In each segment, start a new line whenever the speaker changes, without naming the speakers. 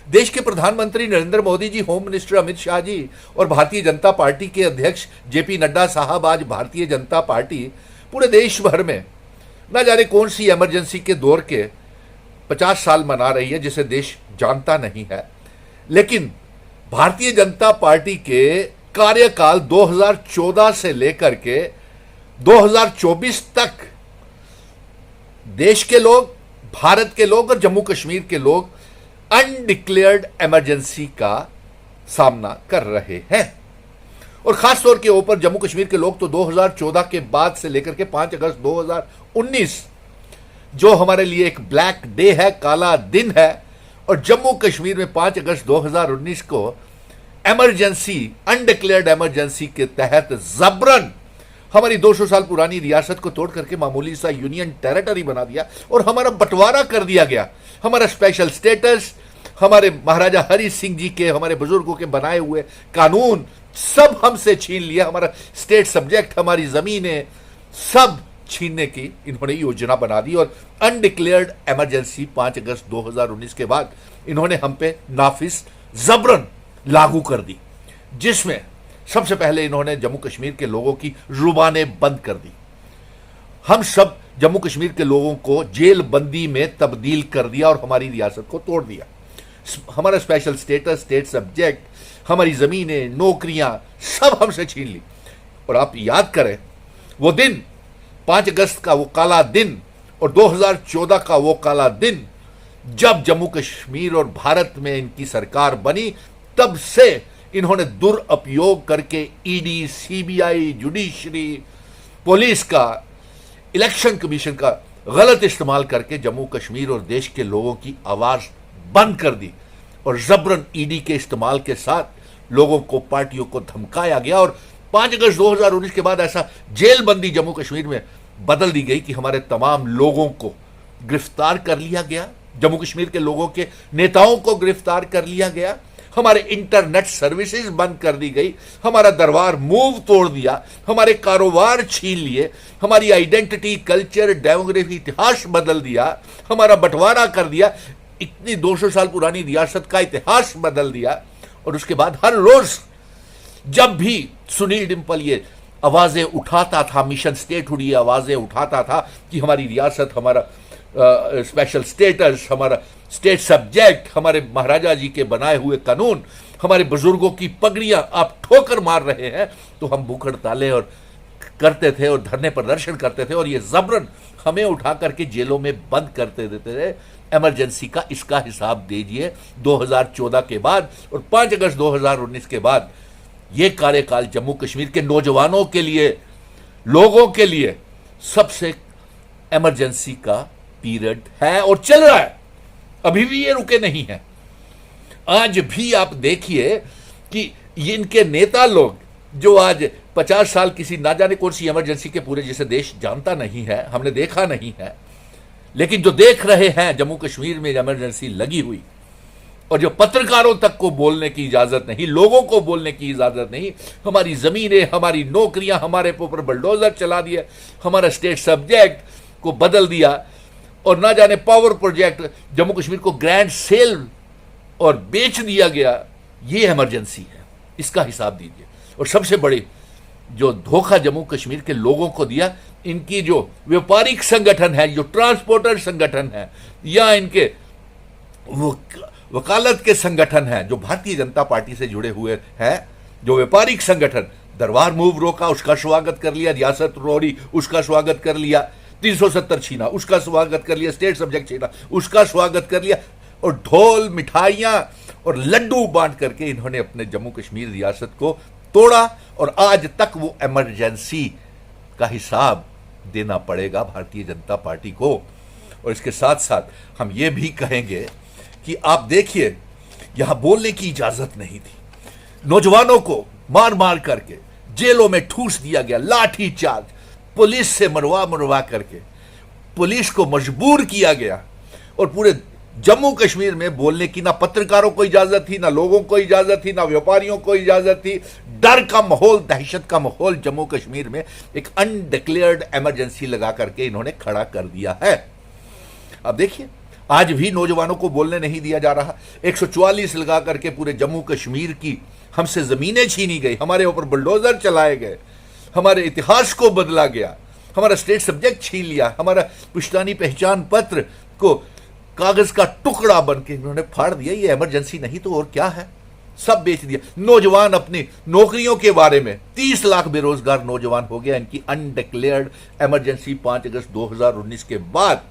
देश के प्रधानमंत्री नरेंद्र मोदी जी, होम मिनिस्टर अमित शाह जी और भारतीय जनता पार्टी के अध्यक्ष जेपी नड्डा साहब आज भारतीय जनता पार्टी पूरे देश भर में न जाने कौन सी इमरजेंसी के दौर के 50 साल मना रही है जिसे देश जानता नहीं है। लेकिन भारतीय जनता पार्टी के कार्यकाल 2014 से लेकर के 2024 तक देश के लोग, भारत के लोग और जम्मू कश्मीर के लोग अनडिक्लेयर्ड इमरजेंसी का सामना कर रहे हैं। और खास तौर के ऊपर जम्मू कश्मीर के लोग तो 2014 के बाद से लेकर के 5 अगस्त 2019 जो हमारे लिए एक ब्लैक डे है, काला दिन है, और जम्मू कश्मीर में 5 अगस्त 2019 को इमरजेंसी, अनडिक्लेयर्ड इमरजेंसी के तहत जबरन हमारी 200 साल पुरानी रियासत को तोड़ करके मामूली सा यूनियन टेरिटरी बना दिया और हमारा बंटवारा कर दिया गया। हमारा स्पेशल स्टेटस, हमारे महाराजा हरि सिंह जी के, हमारे बुजुर्गों के बनाए हुए कानून सब हमसे छीन लिया। हमारा स्टेट सब्जेक्ट, हमारी जमीनें सब छीनने की इन्होंने योजना बना दी और अनडिक्लेयर्ड इमरजेंसी 5 अगस्त 2019 के बाद इन्होंने हम पे नाफिज जबरन लागू कर दी, जिसमें सबसे पहले इन्होंने जम्मू कश्मीर के लोगों की जुबानें बंद कर दी। हम सब जम्मू कश्मीर के लोगों को जेल बंदी में तब्दील कर दिया और हमारी रियासत को तोड़ दिया। हमारा स्पेशल स्टेटस, स्टेट सब्जेक्ट, हमारी जमीनें, नौकरियां सब हमसे छीन ली। और आप याद करें वो दिन, 5 अगस्त का वो काला दिन और 2014 का वो काला दिन जब जम्मू कश्मीर और भारत में इनकी सरकार बनी, तब से इन्होंने दुरुपयोग करके ईडी, सीबीआई, जुडिशरी, पुलिस का, इलेक्शन कमीशन का गलत इस्तेमाल करके जम्मू कश्मीर और देश के लोगों की आवाज बंद कर दी और जबरन ईडी के इस्तेमाल के साथ लोगों को, पार्टियों को धमकाया गया। और 5 अगस्त 2019 के बाद ऐसा जेलबंदी जम्मू कश्मीर में बदल दी गई कि हमारे तमाम लोगों को गिरफ्तार कर लिया गया, जम्मू कश्मीर के लोगों के नेताओं को गिरफ्तार कर लिया गया, हमारे इंटरनेट सर्विसेज बंद कर दी गई, हमारा दरबार मूव तोड़ दिया, हमारे कारोबार छीन लिए, हमारी आइडेंटिटी, कल्चर, डेमोग्राफी, इतिहास बदल दिया, हमारा बंटवारा कर दिया, इतनी 200 साल पुरानी रियासत का इतिहास बदल दिया। और उसके बाद हर रोज जब भी सुनील डिम्पल ये आवाजें उठाता था, मिशन स्टेटहुड ये आवाजें उठाता था कि हमारी रियासत, हमारा स्पेशल स्टेटस, हमारा स्टेट सब्जेक्ट, हमारे महाराजा जी के बनाए हुए कानून, हमारे बुजुर्गों की पगड़ियां आप ठोकर मार रहे हैं, तो हम भूख हड़तालें और करते थे और धरने प्रदर्शन करते थे और ये जबरन हमें उठा करके जेलों में बंद करते देते थे। इमरजेंसी का इसका हिसाब दीजिए 2014 के बाद और 5 अगस्त 2019 के बाद ये कार्यकाल जम्मू कश्मीर के नौजवानों के लिए, लोगों के लिए सबसे इमरजेंसी का पीरियड है और चल रहा है, अभी भी ये रुके नहीं है। आज भी आप देखिए कि इनके नेता लोग जो आज 50 साल किसी ना जाने कौन सी इमरजेंसी के पूरे जिसे देश जानता नहीं है, हमने देखा नहीं है, लेकिन जो देख रहे हैं जम्मू कश्मीर में इमरजेंसी लगी हुई और जो पत्रकारों तक को बोलने की इजाजत नहीं, लोगों को बोलने की इजाजत नहीं, हमारी जमीनें, हमारी नौकरियां, हमारे ऊपर बुलडोजर चला दिया, हमारा स्टेट सब्जेक्ट को बदल दिया और ना जाने पावर प्रोजेक्ट जम्मू कश्मीर को ग्रैंड सेल और बेच दिया गया। ये इमरजेंसी है, इसका हिसाब दीजिए। और सबसे बड़ी जो धोखा जम्मू कश्मीर के लोगों को दिया, इनकी जो व्यापारिक संगठन है, जो ट्रांसपोर्टर संगठन है, या इनके वकालत के संगठन हैं जो भारतीय जनता पार्टी से जुड़े हुए हैं, जो व्यापारिक संगठन, दरबार मूव रोका, उसका स्वागत कर लिया, रियासत रोड़ी, उसका स्वागत कर लिया, 370 छीना, उसका स्वागत कर लिया, स्टेट सब्जेक्ट छीना, उसका स्वागत कर लिया, और ढोल, मिठाइयां और लड्डू बांट करके इन्होंने अपने जम्मू कश्मीर रियासत को तोड़ा। और आज तक वो इमरजेंसी का हिसाब देना पड़ेगा भारतीय जनता पार्टी को। और इसके साथ साथ हम ये भी कहेंगे कि आप देखिए, यहां बोलने की इजाजत नहीं थी, नौजवानों को मार मार करके जेलों में ठूस दिया गया, लाठी चार्ज, पुलिस से मरवा करके पुलिस को मजबूर किया गया। और पूरे जम्मू कश्मीर में बोलने की ना पत्रकारों को इजाजत थी, ना लोगों को इजाजत थी, ना व्यापारियों को इजाजत थी। डर का माहौल, दहशत का माहौल जम्मू कश्मीर में एक अनडिक्लेयर्ड इमरजेंसी लगा करके इन्होंने खड़ा कर दिया है। अब देखिए, आज भी नौजवानों को बोलने नहीं दिया जा रहा। 144 लगा करके पूरे जम्मू कश्मीर की हमसे जमीनें छीनी गई, हमारे ऊपर बुलडोजर चलाए गए, हमारे इतिहास को बदला गया, हमारा स्टेट सब्जेक्ट छीन लिया, हमारा पुश्तैनी पहचान पत्र को कागज का टुकड़ा बन के इन्होंने फाड़ दिया। ये इमरजेंसी नहीं तो और क्या है, सब बेच दिया। नौजवान अपनी नौकरियों के बारे में 30 लाख बेरोजगार नौजवान हो गया इनकी अनडिक्लेयर्ड इमरजेंसी 5 अगस्त 2019 के बाद।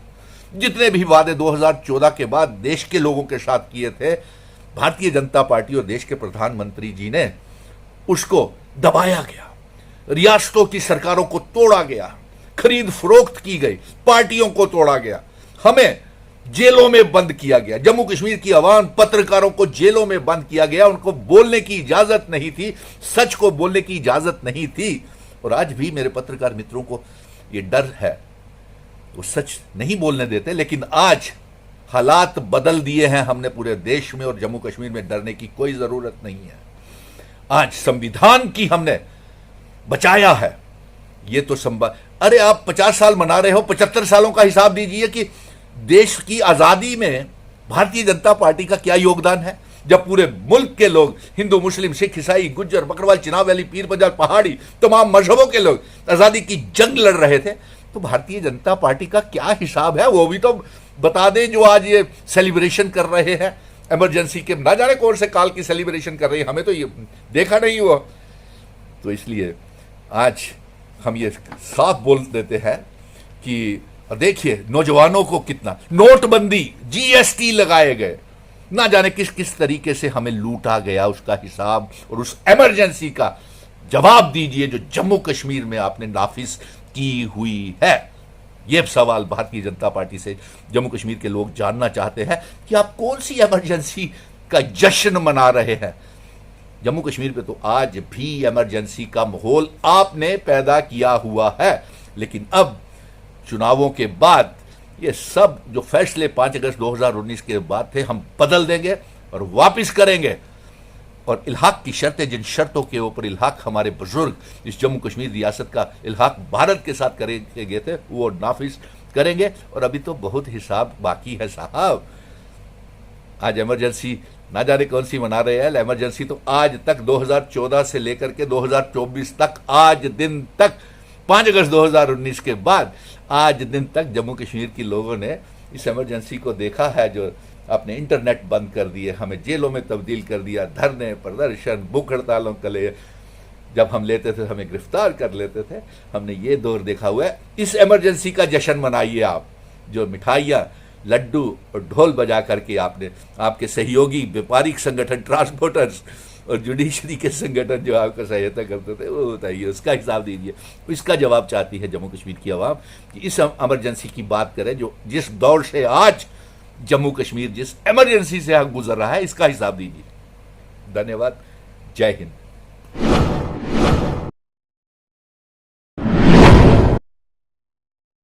जितने भी वादे 2014 के बाद देश के लोगों के साथ किए थे, भारतीय जनता पार्टी और देश के प्रधानमंत्री जी ने उसको दबाया गया, रियासतों की सरकारों को तोड़ा गया, खरीद फरोख्त की गई, पार्टियों को तोड़ा गया, हमें जेलों में बंद किया गया, जम्मू कश्मीर की आवाम पत्रकारों को जेलों में बंद किया गया, उनको बोलने की इजाजत नहीं थी, सच को बोलने की इजाजत नहीं थी। और आज भी मेरे पत्रकार मित्रों को ये डर है, वो सच नहीं बोलने देते। लेकिन आज हालात बदल दिए हैं हमने पूरे देश में, और जम्मू कश्मीर में डरने की कोई जरूरत नहीं है। आज संविधान की हमने बचाया है, ये तो संभव। अरे आप 50 साल मना रहे हो, 75 सालों का हिसाब दीजिए कि देश की आजादी में भारतीय जनता पार्टी का क्या योगदान है। जब पूरे मुल्क के लोग, हिंदू, मुस्लिम, सिख, ईसाई, गुज्जर, बकरवाल, चिनाब वैली, पीर पंजाल, पहाड़ी, तमाम मजहबों के लोग आजादी की जंग लड़ रहे थे, तो भारतीय जनता पार्टी का क्या हिसाब है वो भी तो बता दें। जो आज ये सेलिब्रेशन कर रहे हैं इमरजेंसी के, ना जाने कौन से काल की सेलिब्रेशन कर रहे हैं, हमें तो ये देखा नहीं हुआ। तो इसलिए आज हम ये साफ बोल देते हैं कि देखिए नौजवानों को कितना, नोटबंदी, जीएसटी लगाए गए, ना जाने किस किस तरीके से हमें लूटा गया, उसका हिसाब और उस इमरजेंसी का जवाब दीजिए जो जम्मू कश्मीर में आपने नाफिज की हुई है। यह सवाल भारतीय जनता पार्टी से जम्मू कश्मीर के लोग जानना चाहते हैं कि आप कौन सी इमरजेंसी का जश्न मना रहे हैं। जम्मू कश्मीर पे तो आज भी इमरजेंसी का माहौल आपने पैदा किया हुआ है, लेकिन अब चुनावों के बाद ये सब जो फैसले 5 अगस्त 2019 के बाद थे हम बदल देंगे और वापस करेंगे। और इल्हाक की शर्तें, जिन शर्तों के ऊपर इल्हाक हमारे बुजुर्ग इस जम्मू कश्मीर रियासत का इल्हाक भारत के साथ करे गए थे, वो नाफिज करेंगे। और अभी तो बहुत हिसाब बाकी है साहब। आज इमरजेंसी ना जाने कौन सी मना रहे हैं, इमरजेंसी तो आज तक 2014 से लेकर के 2024 तक, आज दिन तक 5 अगस्त 2019 के बाद आज दिन तक जम्मू कश्मीर के लोगों ने इस इमरजेंसी को देखा है। जो अपने इंटरनेट बंद कर दिए, हमें जेलों में तब्दील कर दिया, धरने, प्रदर्शन, भूख हड़तालों के लिए जब हम लेते थे हमें गिरफ्तार कर लेते थे, हमने ये दौर देखा हुआ है। इस इमरजेंसी का जश्न मनाइए आप, जो मिठाइयाँ, लड्डू और ढोल बजा करके आपने, आपके सहयोगी व्यापारिक संगठन, ट्रांसपोर्टर्स और जुडिशरी के संगठन जो आपका सहायता करते थे, वो बताइए, उसका हिसाब दीजिए। इसका जवाब चाहती है जम्मू कश्मीर की आवाम कि इस इमरजेंसी की बात करें जो जिस दौर से आज जम्मू कश्मीर जिस इमरजेंसी से गुजर रहा है, इसका हिसाब दीजिए। धन्यवाद। जय हिंद।